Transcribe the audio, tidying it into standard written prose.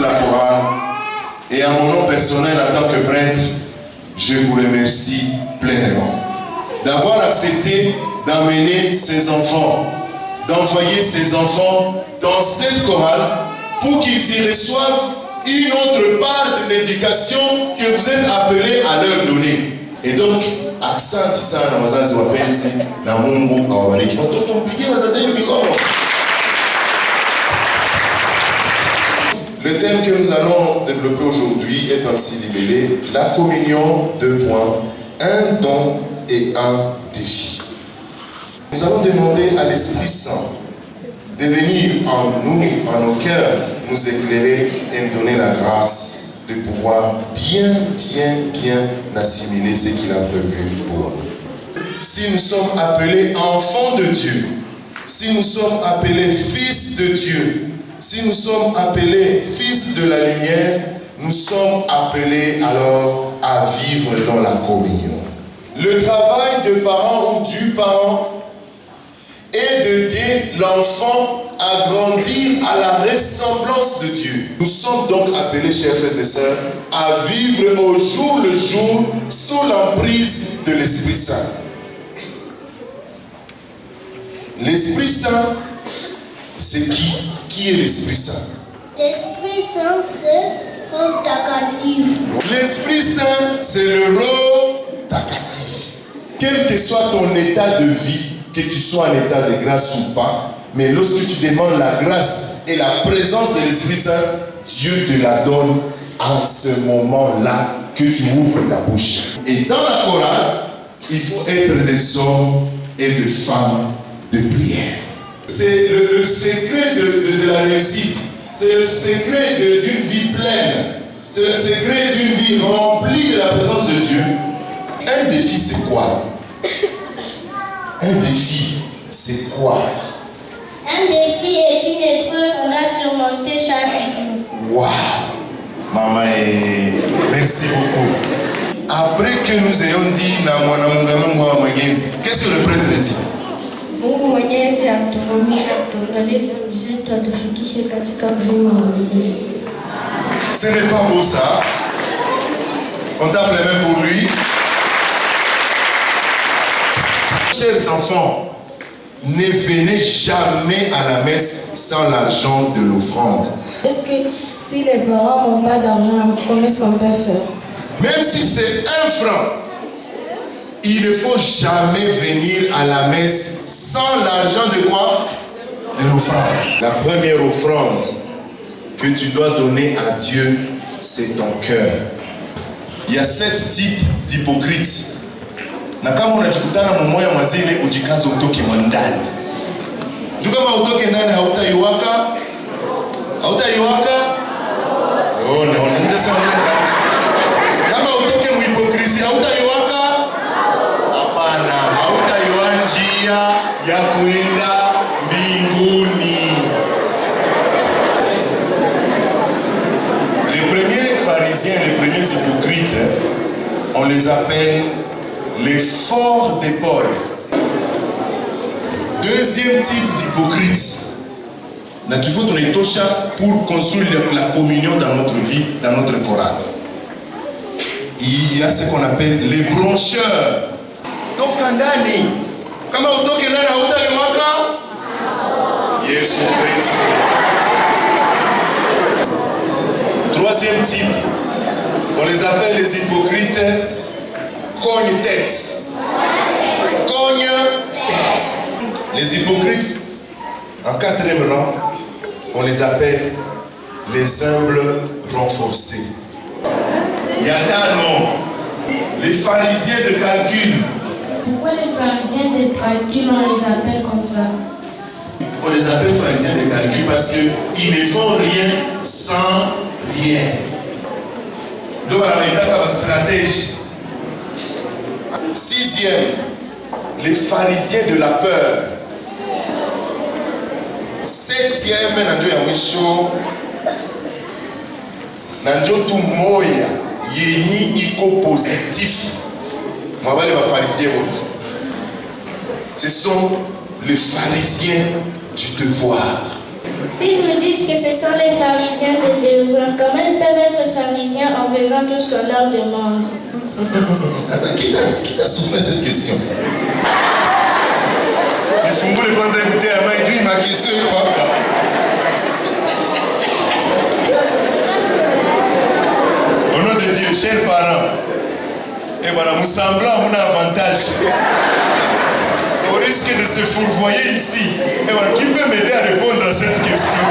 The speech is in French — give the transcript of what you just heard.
toute la chorale. Et à mon nom personnel en tant que prêtre, je vous remercie pleinement d'avoir accepté d'amener ces enfants, d'envoyer ces enfants dans cette chorale pour qu'ils y reçoivent une autre part de l'éducation que vous êtes appelés à leur donner. Et donc, asante sana wazazi wapenzi na Mungu awabariki. Watoto mpigie wazazi wenu mikono. Le thème que nous allons développer aujourd'hui est ainsi libellé: la communion, 2 points, un don et un défi. Nous allons demander à l'Esprit Saint de venir en nous, en nos cœurs, nous éclairer et nous donner la grâce de pouvoir bien assimiler ce qu'il a prévu pour nous. Si nous sommes appelés enfants de Dieu, si nous sommes appelés fils de Dieu, si nous sommes appelés fils de la lumière, nous sommes appelés alors à vivre dans la communion. Le travail de parent ou du parent est d'aider l'enfant à grandir à la ressemblance de Dieu. Nous sommes donc appelés, chers frères et sœurs, à vivre au jour le jour sous l'emprise de l'Esprit Saint. L'Esprit Saint, c'est qui? Qui est l'Esprit Saint? L'Esprit Saint, c'est rôle takatif. L'Esprit Saint, c'est le rôle takatif. Quel que soit ton état de vie, que tu sois en état de grâce ou pas, mais lorsque tu demandes la grâce et la présence de l'Esprit Saint, Dieu te la donne en ce moment-là que tu ouvres ta bouche. Et dans la chorale, il faut être des hommes et des femmes de prière. C'est le secret de la réussite. C'est le secret d'une vie pleine. C'est le secret d'une vie remplie de la présence de Dieu. Un défi, c'est quoi? Un défi, c'est quoi? Un défi est une épreuve qu'on a surmontée chaque jour. Waouh! Maman, merci beaucoup. Après que nous ayons dit, qu'est-ce que le prêtre dit? Mungu Mwenyezi atuhurumie na kutuangalia dhambi zetu, atufikishe katika uzima wa milele. Ce n'est pas beau ça? On tape les mains pour lui. Chers enfants, ne venez jamais à la messe sans l'argent de l'offrande. Est-ce que si les parents n'ont pas d'argent, comment est-ce qu'on peut faire? Même si c'est 1 franc, il ne faut jamais venir à la messe sans l'argent de quoi? De l'offrande. La première offrande que tu dois donner à Dieu, c'est ton cœur. Il y a 7 types d'hypocrites. Na kama unajikutana mmoja mwazile ujikaze utoke ndani. Juu kama utoke ndani hautaiwaka. Oh, naona ndesa kabisa. Kama utoke muhipokrisia hautaiwaka? Hapana, hautaiwa njia ya kuenda mbinguni. Les premiers pharisiens, les premiers hypocrites, on les appelle les forts d'épaule. Deuxième type d'hypocrite. Il faut donner tosha pour construire la communion dans notre vie, dans notre chorale. Il y a ce qu'on appelle les broncheurs. Donc, Kandani, comment on toque là, Yesu Christ. Troisième type, on les appelle les hypocrites. Cogne-tête. Les hypocrites, en 4e rang, on les appelle les humbles renforcés. Yatano, les pharisiens de calcul. Pourquoi les pharisiens de calcul, on les appelle comme ça? On les appelle pharisiens de calcul parce qu'ils ne font rien sans rien. Donc, on a une stratégie. 6e, les pharisiens de la peur. 7e, Nanjo tu moya yeni iko positif. Mwabale ba pharisiens. Ce sont les pharisiens du devoir. Si vous dites que ce sont les pharisiens de devoir, comment ils peuvent être pharisiens en faisant tout ce qu'on leur demande? Qui t'a soufflé cette question? Le Fungo ne pas invité avant et dit ma question est papa. Au nom de Dieu, chers parents, et voilà, nous semblons un avantage. Au risque de se fourvoyer ici, et voilà, qui peut m'aider à répondre à cette question?